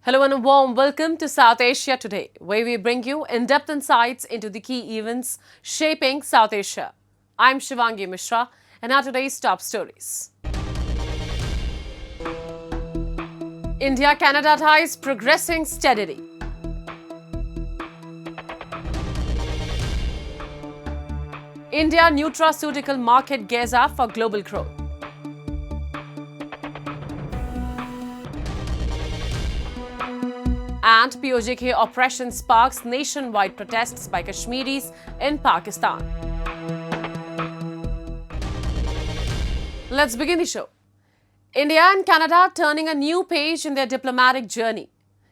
Hello and a warm welcome to South Asia Today, where we bring you in-depth insights into the key events shaping South Asia. I'm Shivangi Mishra, and our today's top stories. India-Canada ties progressing steadily. India nutraceutical market gears up for global growth. And POJK oppression sparks nationwide protests by Kashmiris in Pakistan. Let's begin the show. India and Canada turning a new page in their diplomatic journey.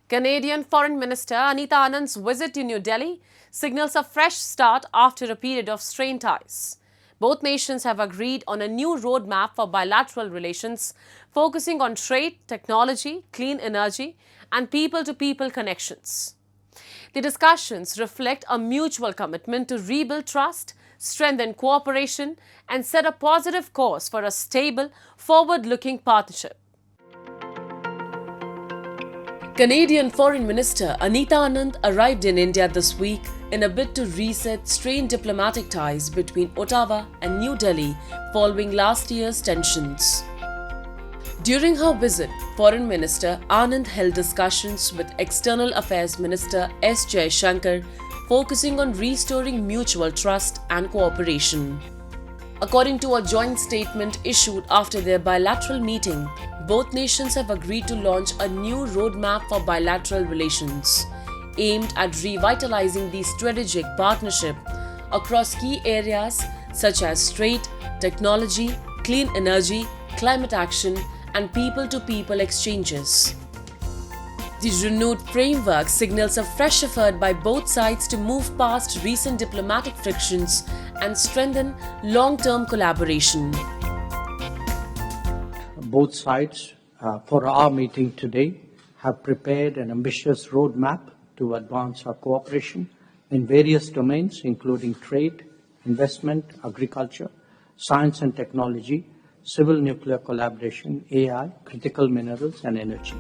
Canadian Foreign Minister Anita Anand's visit to New Delhi signals a fresh start after a period of strained ties. Both nations have agreed on a new roadmap for bilateral relations, focusing on trade, technology, clean energy, and people-to-people connections. The discussions reflect a mutual commitment to rebuild trust, strengthen cooperation, and set a positive course for a stable, forward-looking partnership. Canadian Foreign Minister Anita Anand arrived in India this week in a bid to reset strained diplomatic ties between Ottawa and New Delhi following last year's tensions. During her visit, Foreign Minister Anand held discussions with External Affairs Minister S. Jaishankar, focusing on restoring mutual trust and cooperation. According to a joint statement issued after their bilateral meeting, both nations have agreed to launch a new roadmap for bilateral relations, aimed at revitalizing the strategic partnership across key areas such as trade, technology, clean energy, climate action, and people-to-people exchanges. The renewed framework signals a fresh effort by both sides to move past recent diplomatic frictions and strengthen long-term collaboration. Both sides, for our meeting today, have prepared an ambitious roadmap to advance our cooperation in various domains, including trade, investment, agriculture, science and technology, civil nuclear collaboration, AI, critical minerals, and energy.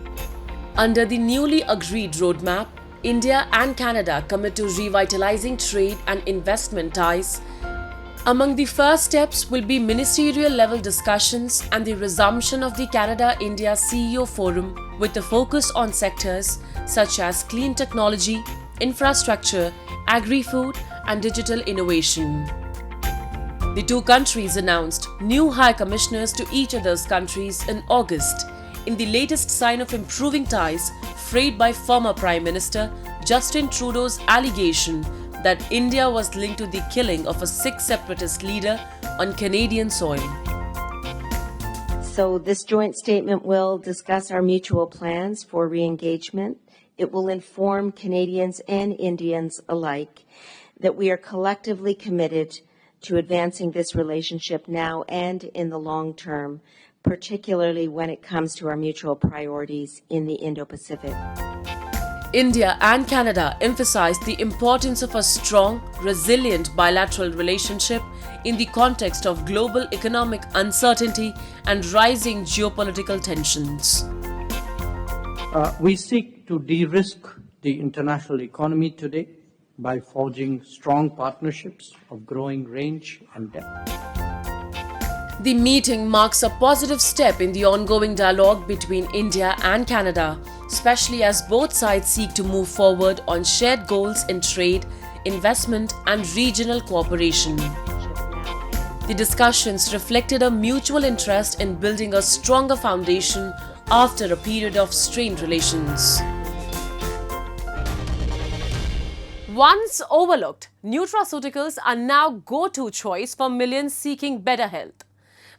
Under the newly agreed roadmap, India and Canada commit to revitalizing trade and investment ties. Among the first steps will be ministerial-level discussions and the resumption of the Canada-India CEO Forum with a focus on sectors such as clean technology, infrastructure, agri-food, and digital innovation. The two countries announced new high commissioners to each other's countries in August, in the latest sign of improving ties frayed by former Prime Minister Justin Trudeau's allegation that India was linked to the killing of a Sikh separatist leader on Canadian soil. So this joint statement will discuss our mutual plans for re-engagement. It will inform Canadians and Indians alike that we are collectively committed to advancing this relationship now and in the long term, particularly when it comes to our mutual priorities in the Indo-Pacific. India and Canada emphasized the importance of a strong, resilient bilateral relationship in the context of global economic uncertainty and rising geopolitical tensions. We seek to de-risk the international economy today by forging strong partnerships of growing range and depth. The meeting marks a positive step in the ongoing dialogue between India and Canada, especially as both sides seek to move forward on shared goals in trade, investment, and regional cooperation. The discussions reflected a mutual interest in building a stronger foundation after a period of strained relations. Once overlooked, nutraceuticals are now go-to choice for millions seeking better health.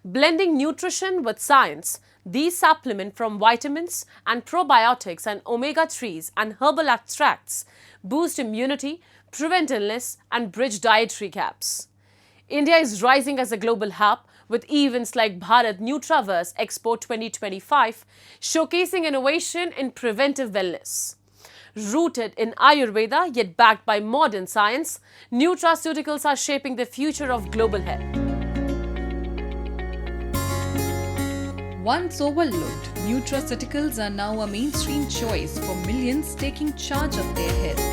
Blending nutrition with science, these supplement from vitamins and probiotics and omega-3s and herbal extracts boost immunity, prevent illness, and bridge dietary gaps. India is rising as a global hub with events like Bharat Nutraverse Expo 2025 showcasing innovation in preventive wellness. Rooted in Ayurveda yet backed by modern science, nutraceuticals are shaping the future of global health. Once overlooked, Nutraceuticals are now a mainstream choice for millions taking charge of their health.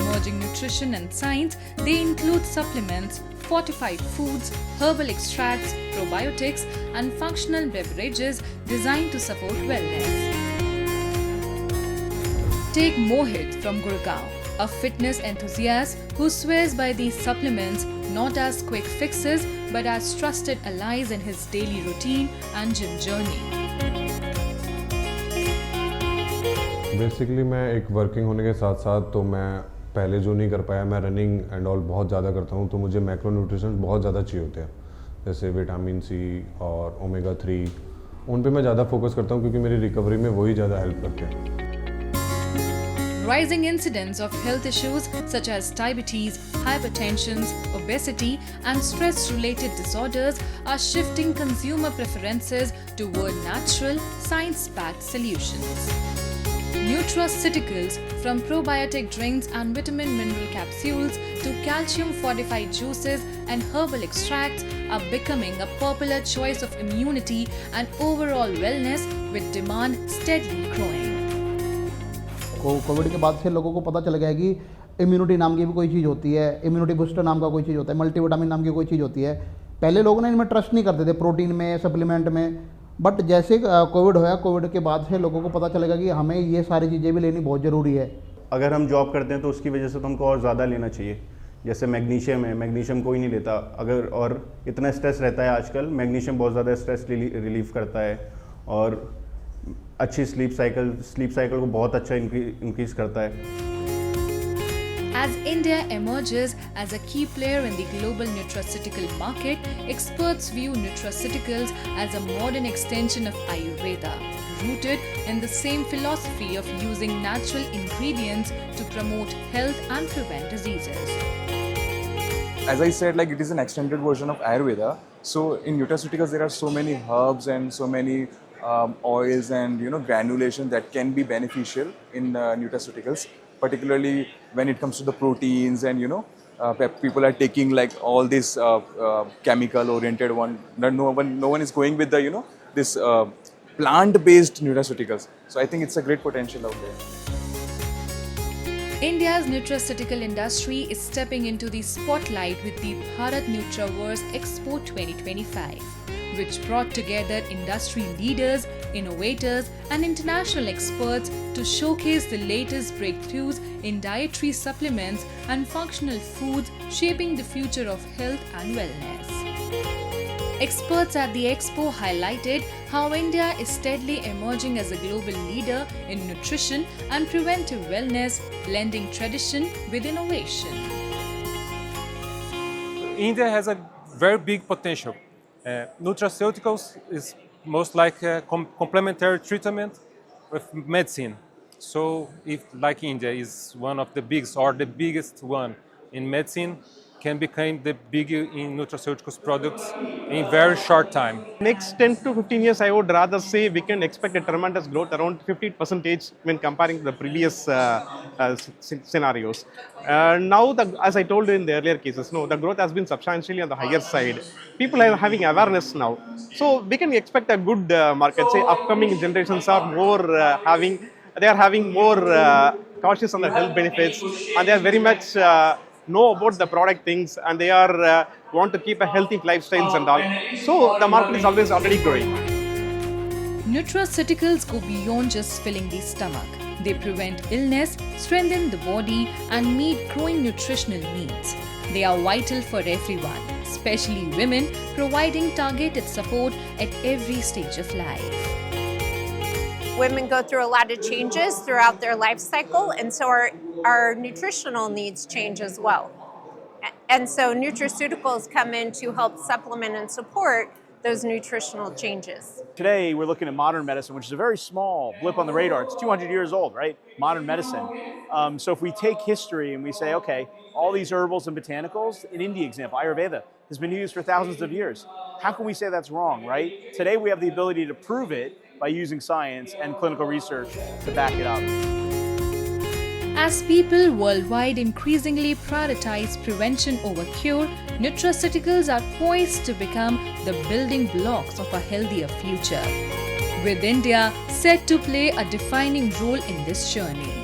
Emerging nutrition and science, they include supplements, fortified foods, herbal extracts, probiotics, and functional beverages designed to support wellness. Take Mohit from Gurgaon, a fitness enthusiast who swears by these supplements not as quick fixes but as trusted allies in his daily routine and gym journey. Basically मैं एक working होने के साथ साथ तो मैं पहले जो नहीं कर पाया, मैं रनिंग एंड ऑल बहुत ज़्यादा करता हूँ, तो मुझे मैक्रो न्यूट्रिशन बहुत ज़्यादा चाहिए होते हैं, जैसे विटामिन सी और ओमेगा 3। उन पे मैं ज़्यादा फोकस करता हूँ क्योंकि मेरी रिकवरी में वही ज़्यादा हेल्प करते हैं। Rising incidence of health issues such as diabetes, hypertension, obesity, and stress-related disorders are shifting consumer preferences toward natural, science-backed solutions. Nutraceuticals, from probiotic drinks and vitamin-mineral capsules to calcium-fortified juices and herbal extracts, are becoming a popular choice of immunity and overall wellness, with demand steadily growing. Covid के बाद से लोगों को पता चल गया कि immunity नाम की भी कोई चीज़ होती है, इम्यूनिटी बूस्टर नाम का कोई चीज़ होता है, मल्टीविटामिन नाम की कोई चीज़ होती है। पहले लोग ना इनमें ट्रस्ट नहीं करते थे, प्रोटीन में, सप्लीमेंट में, बट जैसे कोविड होया, कोविड के बाद से लोगों को पता चलेगा कि हमें ये सारी चीज़ें भी लेनी बहुत ज़रूरी है। अगर हम जॉब करते हैं तो उसकी वजह से तो हमको और ज़्यादा लेना चाहिए। जैसे मैग्नीशियम है, मैग्नीशियम कोई नहीं लेता, अगर और इतना स्ट्रेस रहता है आजकल, मैग्नीशियम बहुत ज़्यादा स्ट्रेस रिलीफ करता है और अच्छी स्लीप साइकिल को बहुत अच्छा इंक्रीज करता है। As India emerges as a key player in the global nutraceutical market, experts view nutraceuticals as a modern extension of Ayurveda, rooted in the same philosophy of using natural ingredients to promote health and prevent diseases. As I said, like, it is an extended version of Ayurveda. So in nutraceuticals, there are so many herbs and so many oils and granulation that can be beneficial in nutraceuticals, particularly when it comes to the proteins and people are taking like all this chemical oriented one. No one is going with the this plant based nutraceuticals. So I think it's a great potential out there. India's nutraceutical industry is stepping into the spotlight with the Bharat Nutraverse Expo 2025, which brought together industry leaders, innovators, and international experts to showcase the latest breakthroughs in dietary supplements and functional foods shaping the future of health and wellness. Experts at the expo highlighted how India is steadily emerging as a global leader in nutrition and preventive wellness, blending tradition with innovation. India has a very big potential. Nutraceuticals is most like a complementary treatment with medicine. So if like India is one of the biggest or the biggest one in medicine, can become the big in nutraceuticals products in very short time. Next 10 to 15 years, I would rather say we can expect a tremendous growth around 50% when comparing to the previous scenarios. Now, as I told you in the earlier cases, the growth has been substantially on the higher side. People are having awareness now. So we can expect a good market. Say upcoming generations are more having more cautious on the health benefits, and they are very much know about the product things, and they are want to keep a healthy lifestyles and all. So the market is always already growing. Nutraceuticals go beyond just filling the stomach. They prevent illness, strengthen the body, and meet growing nutritional needs. They are vital for everyone, especially women, providing targeted support at every stage of life. Women go through a lot of changes throughout their life cycle, and so our nutritional needs change as well. And so nutraceuticals come in to help supplement and support those nutritional changes. Today, we're looking at modern medicine, which is a very small blip on the radar. It's 200 years old, right? Modern medicine. So if we take history and we say, okay, all these herbals and botanicals, in India example, Ayurveda, has been used for thousands of years. How can we say that's wrong, right? Today, we have the ability to prove it by using science and clinical research to back it up. As people worldwide increasingly prioritize prevention over cure, nutraceuticals are poised to become the building blocks of a healthier future. with India set to play a defining role in this journey.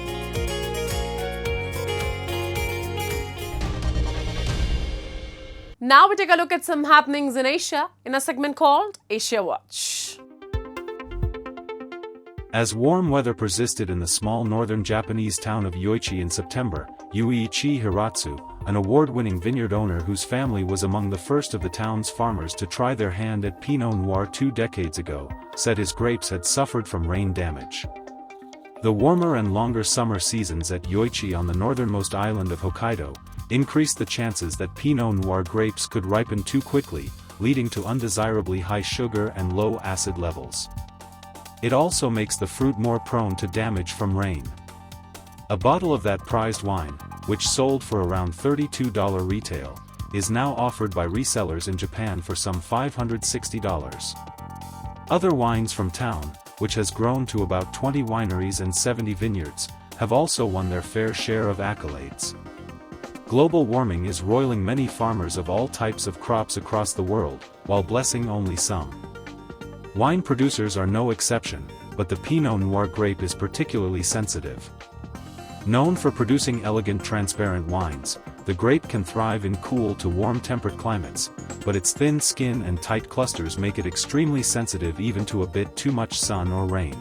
Now we take a look at some happenings in Asia in a segment called Asia Watch. As warm weather persisted in the small northern Japanese town of Yoichi in September, Yuichi Hiratsu, an award-winning vineyard owner whose family was among the first of the town's farmers to try their hand at Pinot Noir 2 decades ago, said his grapes had suffered from rain damage. The warmer and longer summer seasons at Yoichi on the northernmost island of Hokkaido increased the chances that Pinot Noir grapes could ripen too quickly, leading to undesirably high sugar and low acid levels. It also makes the fruit more prone to damage from rain. A bottle of that prized wine, which sold for around $32 retail, is now offered by resellers in Japan for some $560. Other wines from town, which has grown to about 20 wineries and 70 vineyards, have also won their fair share of accolades. Global warming is roiling many farmers of all types of crops across the world, while blessing only some. Wine producers are no exception, but the Pinot Noir grape is particularly sensitive. Known for producing elegant transparent wines, the grape can thrive in cool to warm temperate climates, but its thin skin and tight clusters make it extremely sensitive even to a bit too much sun or rain.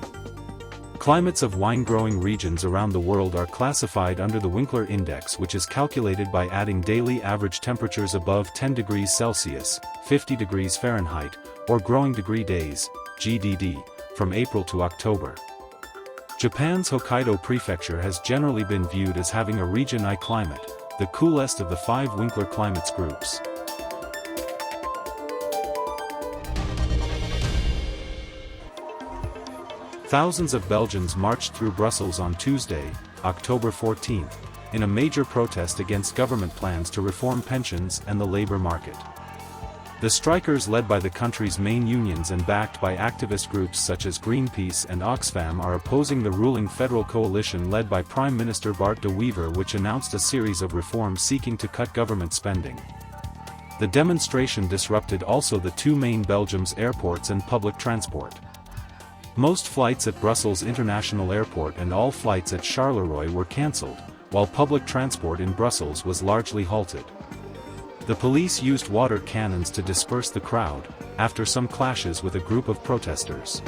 Climates of wine-growing regions around the world are classified under the Winkler Index, which is calculated by adding daily average temperatures above 10 degrees Celsius, 50 degrees Fahrenheit, or growing degree days, GDD, from April to October. Japan's Hokkaido prefecture has generally been viewed as having a Region I climate, the coolest of the 5 Winkler climates groups. Thousands of Belgians marched through Brussels on Tuesday, October 14, in a major protest against government plans to reform pensions and the labor market. The strikers, led by the country's main unions and backed by activist groups such as Greenpeace and Oxfam, are opposing the ruling federal coalition led by Prime Minister Bart de Wever, which announced a series of reforms seeking to cut government spending. The demonstration disrupted also the 2 main Belgium's airports and public transport. Most flights at Brussels International Airport and all flights at Charleroi were cancelled, while public transport in Brussels was largely halted. The police used water cannons to disperse the crowd, after some clashes with a group of protesters.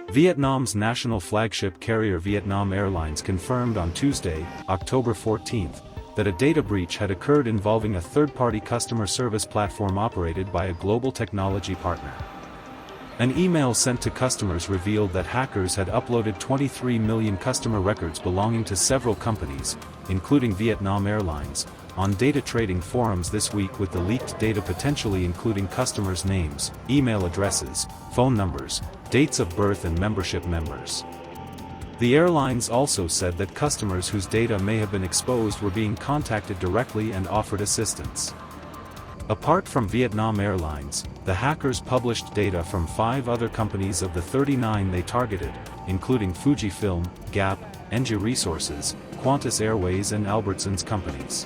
Vietnam's national flagship carrier Vietnam Airlines confirmed on Tuesday, October 14, that a data breach had occurred involving a third-party customer service platform operated by a global technology partner. An email sent to customers revealed that hackers had uploaded 23 million customer records belonging to several companies, including Vietnam Airlines, on data trading forums this week, with the leaked data potentially including customers' names, email addresses, phone numbers, dates of birth and membership members. The airlines also said that customers whose data may have been exposed were being contacted directly and offered assistance. Apart from Vietnam Airlines, the hackers published data from 5 other companies of the 39 they targeted, including Fujifilm, Gap, Engie Resources, Qantas Airways and Albertsons companies.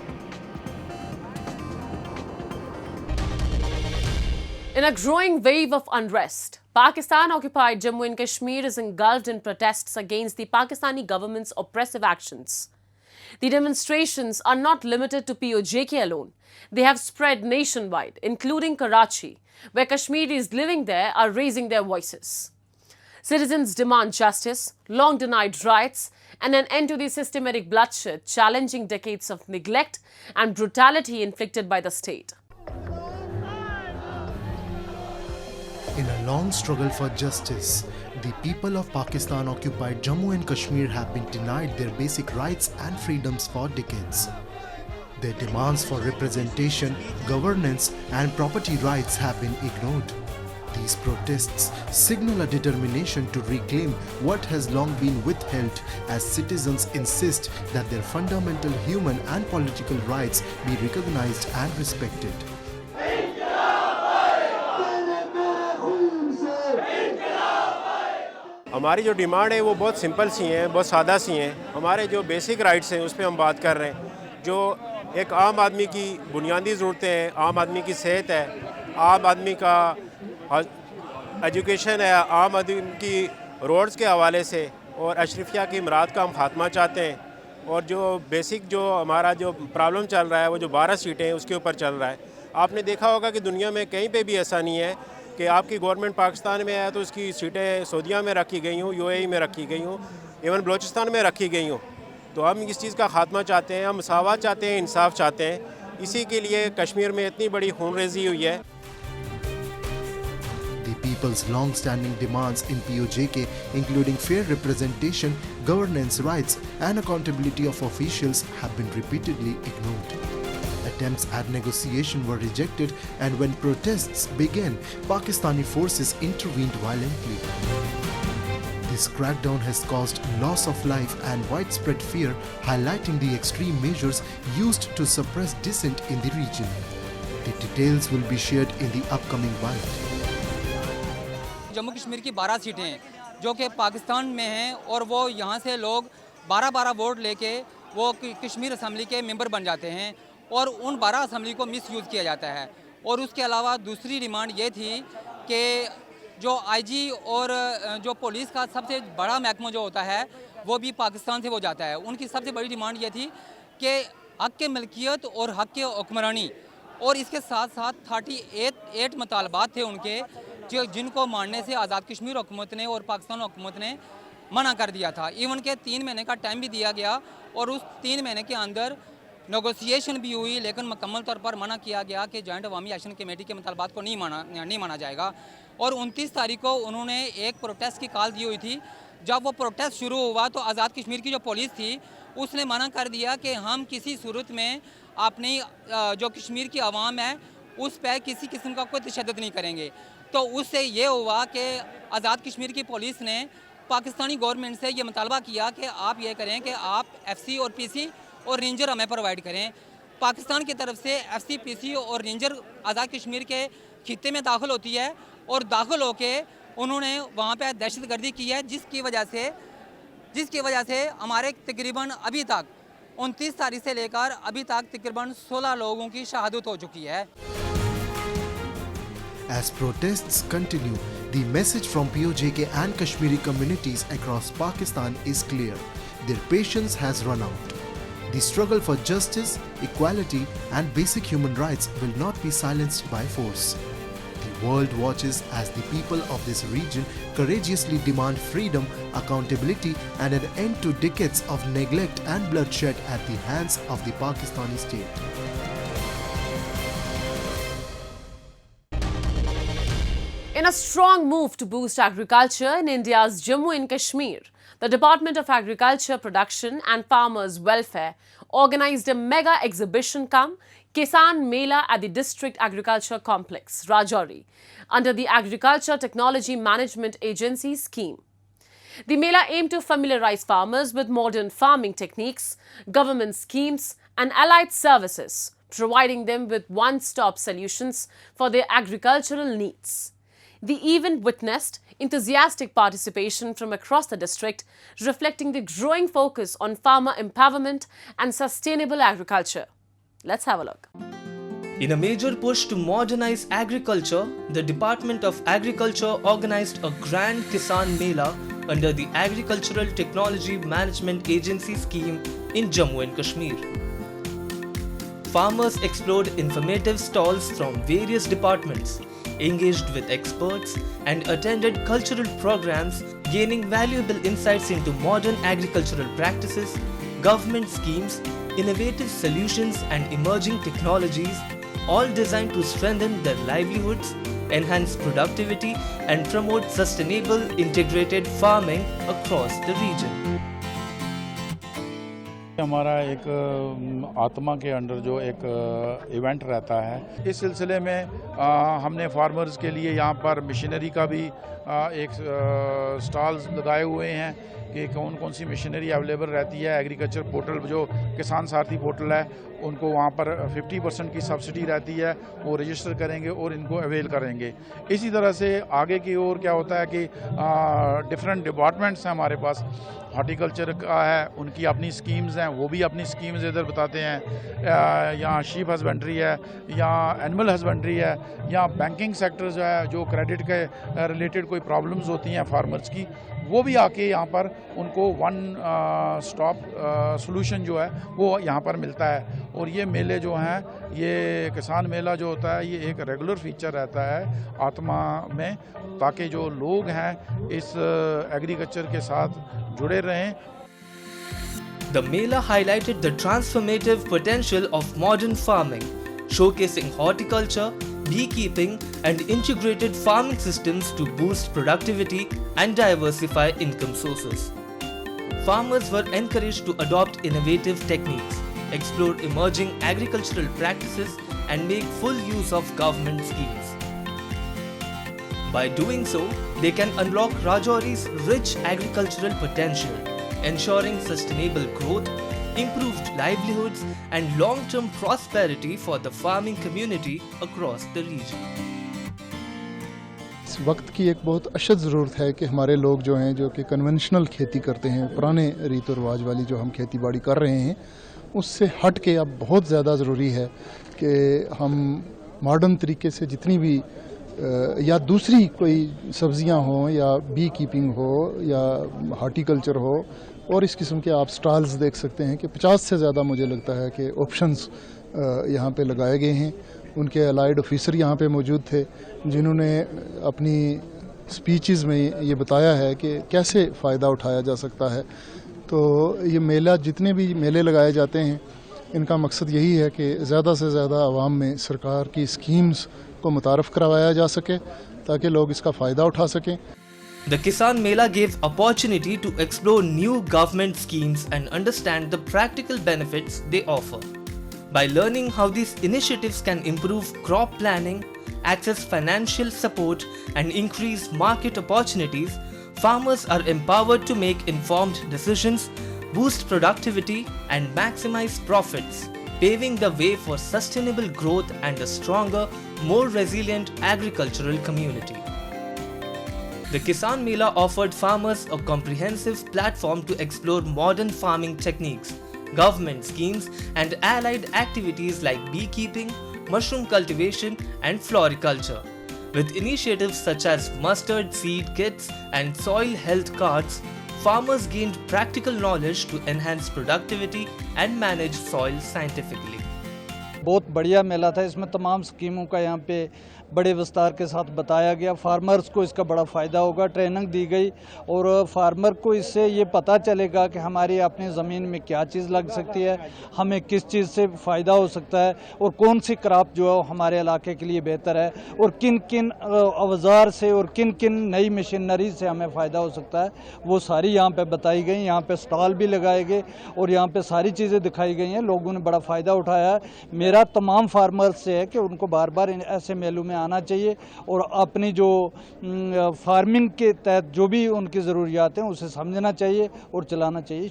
In a growing wave of unrest, Pakistan-occupied Jammu and Kashmir is engulfed in protests against the Pakistani government's oppressive actions. The demonstrations are not limited to POJK alone. They have spread nationwide, including Karachi, where Kashmiris living there are raising their voices. Citizens demand justice, long-denied rights, and an end to the systematic bloodshed, challenging decades of neglect and brutality inflicted by the state. In a long struggle for justice, the people of Pakistan-occupied Jammu and Kashmir have been denied their basic rights and freedoms for decades. Their demands for representation, governance, and property rights have been ignored. These protests signal a determination to reclaim what has long been withheld, as citizens insist that their fundamental human and political rights be recognized and respected. हमारी जो demand है वो बहुत simple सी हैं, बहुत सादा सी हैं. हमारे जो बेसिक राइट्स हैं उस पर हम बात कर रहे हैं. जो एक आम आदमी की बुनियादी ज़रूरतें हैं, आम आदमी की सेहत है, आम आदमी का एजुकेशन है, आम आदमी की रोड्स के हवाले से, और अशरफिया की इमरात का हम खात्मा चाहते हैं। और जो बेसिक जो हमारा जो प्रॉब्लम चल रहा है वो जो 12 सीटें हैं उसके ऊपर चल रहा है। आपने देखा होगा कि दुनिया में कहीं पे भी ऐसा नहीं है कि आपकी गवर्नमेंट पाकिस्तान में है तो उसकी सीटें सऊदीया में रखी गई हूँ, यूएई में रखी गई हूँ, इवन बलूचिस्तान में रखी गई हूँ। तो हम इस चीज़ का खात्मा चाहते हैं, हम मसावत चाहते हैं, इंसाफ चाहते हैं। इसी के लिए कश्मीर में इतनी बड़ी खूनरेजी हुई है। The people's long-standing demands in POJK, including fair representation, governance rights, and accountability of officials, have been repeatedly ignored. Attempts at negotiation were rejected, and when protests began, Pakistani forces intervened violently. This crackdown has caused loss of life and widespread fear, highlighting the extreme measures used to suppress dissent in the region. The details will be shared in the upcoming bite. Jammu Kashmir की 12 सीटें हैं जो कि पाकिस्तान में हैं और वो यहाँ से लोग 12-12 वोट लेके वो कश्मीर असम्बली के मेंबर बन जाते हैं और उन 12 असम्बली को मिसयूज़ किया जाता है। और उसके अलावा दूसरी डिमांड ये थी कि जो आईजी और जो पुलिस का सबसे बड़ा महकमा जो होता है वो भी पाकिस्तान से वो जाता है। उनकी सबसे बड़ी डिमांड ये थी कि हक़ के मिल्कियत और हक़ के हुक्मरानी, और इसके साथ साथ 38 मुतालबात थे उनके जो जिनको मानने से आज़ाद कश्मीर हुकूमत ने और पाकिस्तान हुकूमत ने मना कर दिया था। इवन के 3 महीने का टाइम भी दिया गया और उस 3 महीने के अंदर नेगोशिएशन भी हुई, लेकिन मुकम्मल तौर पर मना किया गया कि जॉइंट अवामी एक्शन कमेटी के मुतालबात को नहीं माना जाएगा। और 29 तारीख को उन्होंने एक प्रोटेस्ट की कॉल दी हुई थी। जब वो प्रोटेस्ट शुरू हुआ तो आज़ाद कश्मीर की जो पुलिस थी उसने मना कर दिया कि हम किसी सूरत में अपनी जो कश्मीर की आवाम है उस पर किसी किस्म का कोई तशद्दुद नहीं करेंगे। तो उससे ये हुआ कि आज़ाद कश्मीर की पुलिस ने पाकिस्तानी गवर्नमेंट से ये मुतालबा किया कि आप ये करें कि आप एफसी और पीसी और रेंजर हमें प्रोवाइड करें। पाकिस्तान की तरफ से एफसी, पीसी और रेंजर आज़ाद कश्मीर के खित्ते में दाखिल होती है और दाखिल होके उन्होंने वहाँ पे दहशतगर्दी की है, जिसकी वजह से हमारे तकरीबन अभी तक 29 तारीख से लेकर अभी तक तकरीबन 16 लोगों की शहादत हो चुकी है। As protests continue, the message from POJK and Kashmiri communities across Pakistan is clear. Their patience has run out. The struggle for justice, equality, and basic human rights will not be silenced by force. The world watches as the people of this region courageously demand freedom, accountability, and an end to decades of neglect and bloodshed at the hands of the Pakistani state. In a strong move to boost agriculture in India's Jammu and Kashmir, the Department of Agriculture, Production and Farmers Welfare organized a mega exhibition cum Kisan Mela at the District Agriculture Complex, Rajouri, under the Agriculture Technology Management Agency scheme. The Mela aimed to familiarize farmers with modern farming techniques, government schemes and allied services, providing them with one-stop solutions for their agricultural needs. The event witnessed enthusiastic participation from across the district, reflecting the growing focus on farmer empowerment and sustainable agriculture. Let's have a look. In a major push to modernize agriculture, the Department of Agriculture organized a grand Kisan Mela under the Agricultural Technology Management Agency scheme in Jammu and Kashmir. Farmers explored informative stalls from various departments, engaged with experts, and attended cultural programs, gaining valuable insights into modern agricultural practices, government schemes, innovative solutions, and emerging technologies, all designed to strengthen their livelihoods, enhance productivity, and promote sustainable integrated farming across the region. हमारा एक आत्मा के under जो एक event रहता है, इस सिलसिले में हमने फार्मर्स के लिए यहाँ पर मशीनरी का भी एक स्टॉल्स लगाए हुए हैं कि कौन कौन सी मशीनरी अवेलेबल रहती है। एग्रीकल्चर पोर्टल जो किसान सारथी पोर्टल है, उनको वहाँ पर 50% की सब्सिडी रहती है, वो रजिस्टर करेंगे और इनको अवेल करेंगे। इसी तरह से आगे की ओर क्या होता है कि डिफरेंट डिपार्टमेंट्स हैं हमारे पास। हॉर्टिकल्चर का है, उनकी अपनी स्कीम्स हैं, वो भी अपनी स्कीम्स इधर बताते हैं। यहाँ शीप हस्बेंड्री है, यहाँ एनिमल हस्बेंड्री है, यहाँ बैंकिंग सेक्टर जो है, जो क्रेडिट के रिलेटेड कोई प्रॉब्लम्स होती हैं फार्मर्स की, वो भी आके यहाँ पर उनको वन स्टॉप सॉल्यूशन जो है वो यहाँ पर मिलता है। और ये मेले जो हैं, ये किसान मेला जो होता है, ये एक रेगुलर फीचर रहता है आत्मा में, ताकि जो लोग हैं इस एग्रीकल्चर के साथ जुड़े रहें। The Mela highlighted the transformative potential of modern farming, showcasing horticulture, beekeeping, and integrated farming systems to boost productivity and diversify income sources. Farmers were encouraged to adopt innovative techniques, explore emerging agricultural practices, and make full use of government schemes. By doing so, they can unlock Rajouri's rich agricultural potential, ensuring sustainable growth, improved livelihoods, and long-term prosperity for the farming community across the region. इस वक्त की एक बहुत अशद ज़रूरत है कि हमारे लोग जो हैं, जो कि कन्वेंशनल खेती करते हैं, पुराने रीत और रिवाज वाली जो हम खेती बाड़ी कर रहे हैं, उससे हट के अब बहुत ज़्यादा ज़रूरी है कि हम मॉडर्न तरीके से जितनी भी या दूसरी कोई सब्जियां हों या बी कीपिंग हो या हार्टिकल्चर हो, और इस किस्म के आप स्टॉल्स देख सकते हैं कि 50 से ज़्यादा मुझे लगता है कि ऑप्शंस यहाँ पे लगाए गए हैं। उनके अलाइड ऑफिसर यहाँ पे मौजूद थे, जिन्होंने अपनी स्पीचेस में ये बताया है कि कैसे फ़ायदा उठाया जा सकता है। तो ये मेला, जितने भी मेले लगाए जाते हैं, इनका मकसद यही है कि ज़्यादा से ज़्यादा आवाम में सरकार की स्कीम्स को मुतारफ़ करवाया जा सके, ताकि लोग इसका फ़ायदा उठा सकें। The Kisan Mela gave opportunity to explore new government schemes and understand the practical benefits they offer. By learning how these initiatives can improve crop planning, access financial support, and increase market opportunities, farmers are empowered to make informed decisions, boost productivity, and maximize profits, paving the way for sustainable growth and a stronger, more resilient agricultural community. The Kisan Mela offered farmers a comprehensive platform to explore modern farming techniques, government schemes, and allied activities like beekeeping, mushroom cultivation, and floriculture. With initiatives such as mustard seed kits and soil health cards, farmers gained practical knowledge to enhance productivity and manage soil scientifically. बहुत बढ़िया मेला था। इसमें तमाम स्कीमों का यहाँ पे बड़े विस्तार के साथ बताया गया। फार्मर्स को इसका बड़ा फ़ायदा होगा, ट्रेनिंग दी गई और फार्मर को इससे ये पता चलेगा कि हमारी अपनी ज़मीन में क्या चीज़ लग सकती है, हमें किस चीज़ से फ़ायदा हो सकता है और कौन सी क्रॉप जो है हमारे इलाके के लिए बेहतर है और किन किन औजार से और किन किन नई मशीनरी से हमें फ़ायदा हो सकता है, वो सारी यहाँ पे बताई गई। यहाँ पे स्टॉल भी लगाए गए और यहाँ पे सारी चीज़ें दिखाई गई हैं। लोगों ने बड़ा फ़ायदा उठाया है। मेरा तमाम फार्मर्स से है कि उनको बार बार ऐसे मेलों में आना चाहिए और अपनी जो फार्मिंग के तहत जो भी उनकी ज़रूरियात हैं उसे समझना चाहिए और चलाना चाहिए।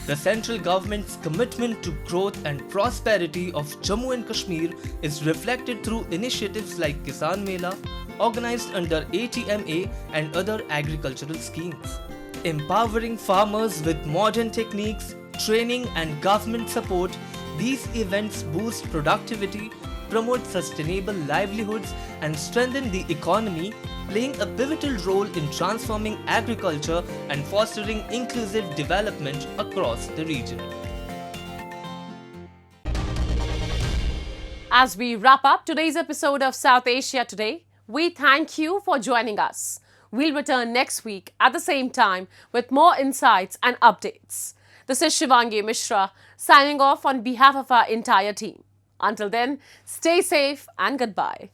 The central government's commitment to growth and prosperity of Jammu and Kashmir is reflected through initiatives like Kisan Mela, organized under ATMA and other agricultural schemes. Empowering farmers with modern techniques, training and government support, these events boost productivity, promote sustainable livelihoods, and strengthen the economy, playing a pivotal role in transforming agriculture and fostering inclusive development across the region. As we wrap up today's episode of South Asia Today, we thank you for joining us. We'll return next week at the same time with more insights and updates. This is Shivangi Mishra signing off on behalf of our entire team. Until then, stay safe and goodbye.